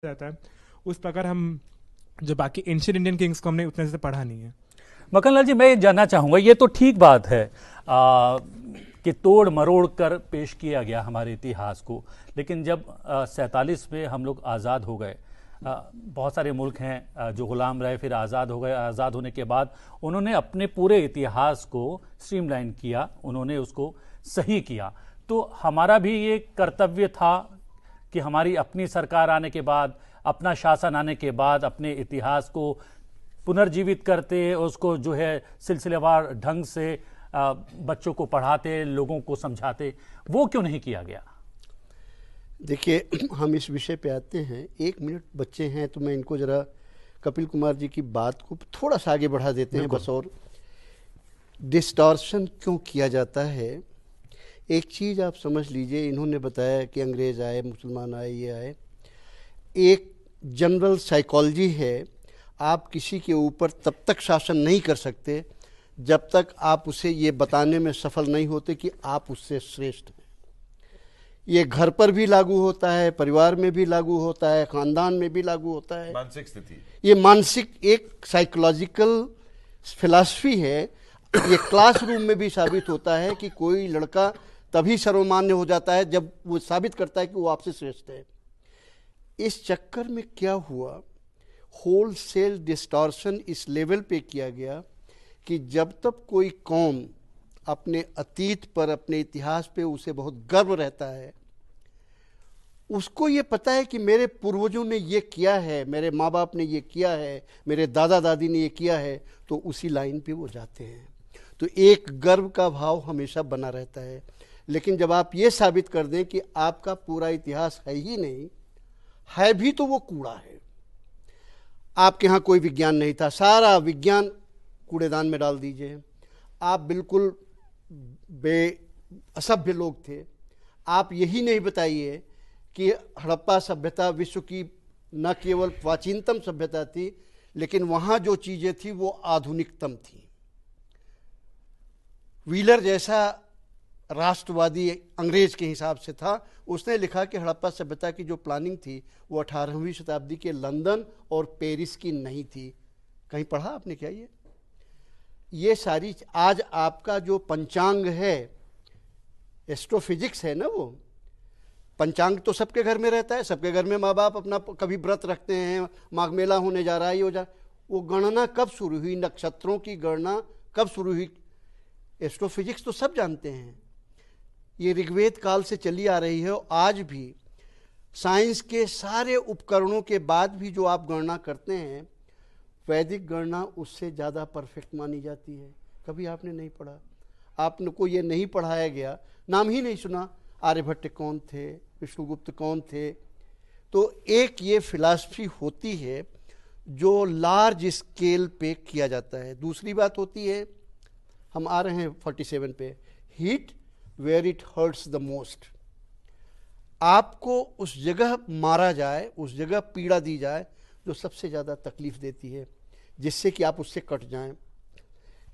जाता है उस प्रकार हम जो बाकी एंशियंट इंडियन किंग्स को हमने उतने से पढ़ा नहीं है। मक्खनलाल जी, मैं ये जानना चाहूँगा, ये तो ठीक बात है कि तोड़ मरोड़ कर पेश किया गया हमारे इतिहास को, लेकिन जब 47 में हम लोग आज़ाद हो गए, बहुत सारे मुल्क हैं जो गुलाम रहे, फिर आज़ाद हो गए। आज़ाद होने के बाद उन्होंने अपने पूरे इतिहास को स्ट्रीमलाइन किया, उन्होंने उसको सही किया। तो हमारा भी ये कर्तव्य था कि हमारी अपनी सरकार आने के बाद, अपना शासन आने के बाद अपने इतिहास को पुनर्जीवित करते, उसको जो है सिलसिलेवार ढंग से बच्चों को पढ़ाते, लोगों को समझाते। वो क्यों नहीं किया गया? देखिए, हम इस विषय पे आते हैं। 1 मिनट बच्चे हैं तो मैं इनको ज़रा कपिल कुमार जी की बात को थोड़ा सा आगे बढ़ा देते हैं बस। और डिस्टॉर्शन क्यों किया जाता है, एक चीज़ आप समझ लीजिए। इन्होंने बताया कि अंग्रेज़ आए, मुसलमान आए, ये आए। एक जनरल साइकोलॉजी है, आप किसी के ऊपर तब तक शासन नहीं कर सकते जब तक आप उसे ये बताने में सफल नहीं होते कि आप उससे श्रेष्ठ हैं। ये घर पर भी लागू होता है, परिवार में भी लागू होता है, खानदान में भी लागू होता है। मानसिक स्थिति, ये मानसिक एक साइकोलॉजिकल फिलॉसफी है। ये क्लासरूम में भी साबित होता है कि कोई लड़का तभी सर्वमान्य हो जाता है जब वो साबित करता है कि वो आपसे श्रेष्ठ है। इस चक्कर में क्या हुआ, होलसेल डिस्टॉर्शन इस लेवल पे किया गया कि जब तक कोई कौम अपने अतीत पर, अपने इतिहास पे उसे बहुत गर्व रहता है, उसको ये पता है कि मेरे पूर्वजों ने ये किया है, मेरे माँ बाप ने ये किया है, मेरे दादा दादी ने ये किया है, तो उसी लाइन पे वो जाते हैं। तो एक गर्व का भाव हमेशा बना रहता है। लेकिन जब आप ये साबित कर दें कि आपका पूरा इतिहास है ही नहीं, है भी तो वो कूड़ा है। आपके यहाँ कोई विज्ञान नहीं था, सारा विज्ञान कूड़ेदान में डाल दीजिए। आप बिल्कुल असभ्य लोग थे। आप यही नहीं बताइए कि हड़प्पा सभ्यता विश्व की न केवल प्राचीनतम सभ्यता थी, लेकिन वहाँ जो चीज़ें थी वो आधुनिकतम थी। व्हीलर जैसा राष्ट्रवादी अंग्रेज के हिसाब से था, उसने लिखा कि हड़प्पा सभ्यता की जो प्लानिंग थी वो 18वीं शताब्दी के लंदन और पेरिस की नहीं थी। कहीं पढ़ा आपने क्या? ये सारी आज आपका जो पंचांग है, एस्ट्रोफिजिक्स है ना, वो पंचांग तो सबके घर में रहता है। सबके घर में माँ बाप अपना कभी व्रत रखते हैं, माघ मेला होने जा रहा है, ये हो जा। वो गणना कब शुरू हुई, नक्षत्रों की गणना कब शुरू हुई, एस्ट्रोफिजिक्स तो सब जानते हैं। ये ऋग्वेद काल से चली आ रही है। और आज भी साइंस के सारे उपकरणों के बाद भी जो आप गणना करते हैं, वैदिक गणना उससे ज़्यादा परफेक्ट मानी जाती है। कभी आपने नहीं पढ़ा, आपने को ये नहीं पढ़ाया गया, नाम ही नहीं सुना, आर्यभट्ट कौन थे, विष्णुगुप्त कौन थे। तो एक ये फिलॉसफी होती है जो लार्ज स्केल पे किया जाता है। दूसरी बात होती है, हम आ रहे हैं 47 पे, hit where it hurts the most. आपको उस जगह मारा जाए, उस जगह पीड़ा दी जाए जो सबसे ज़्यादा तकलीफ देती है, जिससे कि आप उससे कट जाएं।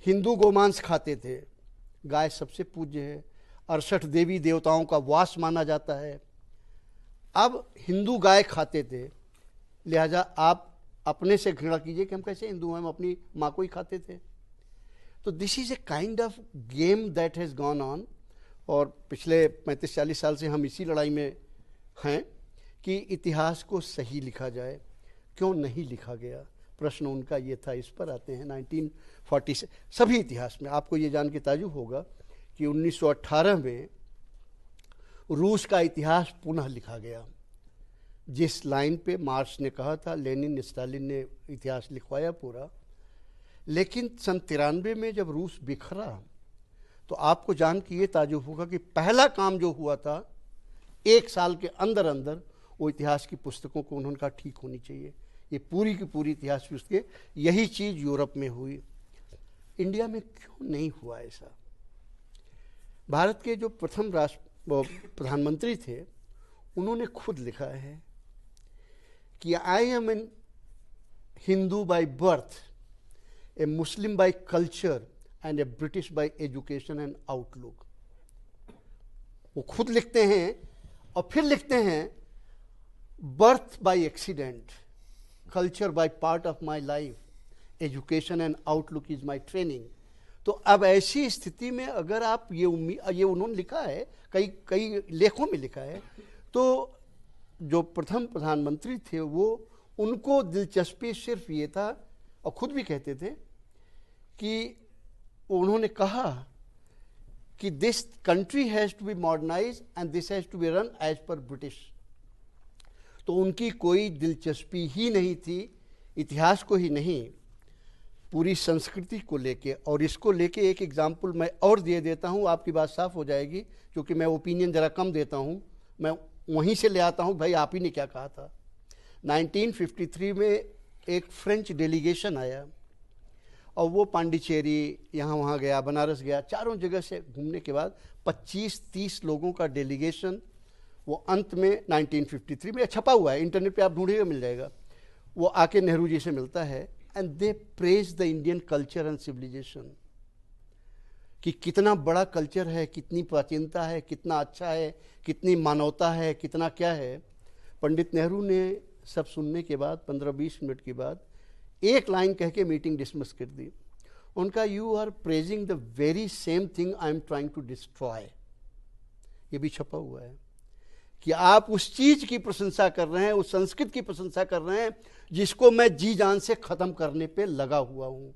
हिंदू गोमांस खाते थे, गाय सबसे पूज्य है, 68 देवी देवताओं का वास माना जाता है। अब हिंदू गाय खाते थे, लिहाजा आप अपने से घृणा कीजिए कि हम कैसे हिंदू हैं, हम अपनी माँ को ही खाते थे। तो this is a kind of game that has gone on. और पिछले 35-40 साल से हम इसी लड़ाई में हैं कि इतिहास को सही लिखा जाए। क्यों नहीं लिखा गया, प्रश्न उनका ये था। इस पर आते हैं 1940 से सभी इतिहास में। आपको ये जान के ताज्जुब होगा कि 1918 में रूस का इतिहास पुनः लिखा गया। जिस लाइन पे मार्क्स ने कहा था, लेनिन स्टालिन ने इतिहास लिखवाया पूरा। लेकिन सन 93 में जब रूस बिखरा, तो आपको जान के ये ताज्जुब होगा कि पहला काम जो हुआ था, 1 साल के अंदर अंदर वो इतिहास की पुस्तकों को उन्होंने कहा ठीक होनी चाहिए। ये पूरी की पूरी इतिहास पुस्तकें, यही चीज़ यूरोप में हुई। इंडिया में क्यों नहीं हुआ ऐसा? भारत के जो प्रथम प्रधानमंत्री थे, उन्होंने खुद लिखा है कि I am an Hindu by birth, a Muslim by culture and a British by education and outlook. वो खुद लिखते हैं और फिर लिखते हैं birth by accident, culture by part of my life, education and outlook is my training. तो अब ऐसी स्थिति में अगर आप ये उन्होंने लिखा है, कई लेखों में लिखा है, तो जो प्रथम प्रधानमंत्री थे वो उनको दिलचस्पी सिर्फ ये था, और खुद भी कहते थे कि उन्होंने कहा कि this country has to be modernise and this has to be run as per British. तो उनकी कोई दिलचस्पी ही नहीं थी, इतिहास को ही नहीं, पूरी संस्कृति को लेके। और इसको लेके एक एग्जाम्पल मैं और दे देता हूँ, आपकी बात साफ हो जाएगी, क्योंकि मैं ओपिनियन ज़रा कम देता हूँ, मैं वहीं से ले आता हूँ, भाई आप ही ने क्या कहा था। 1953 में एक फ्रेंच डेलीगेशन आया और वो पांडिचेरी यहाँ वहाँ गया, बनारस गया, चारों जगह से घूमने के बाद 25-30 लोगों का डेलीगेशन, वो अंत में 1953 में छपा हुआ है, इंटरनेट पे आप ढूंढिएगा मिल जाएगा, वो आके नेहरू जी से मिलता है and they praise the Indian culture and civilisation, कि कितना बड़ा कल्चर है, कितनी प्राचीनता है, कितना अच्छा है, कितनी मानवता है, कितना क्या है। पंडित नेहरू ने सब सुनने के बाद 15-20 मिनट के बाद एक लाइन कह के मीटिंग डिसमिस कर दी। उनका you are praising the very same thing I am trying to destroy, ये भी छपा हुआ है, कि आप उस चीज की प्रशंसा कर रहे हैं, उस संस्कृत की प्रशंसा कर रहे हैं जिसको मैं जी जान से खत्म करने पे लगा हुआ हूं।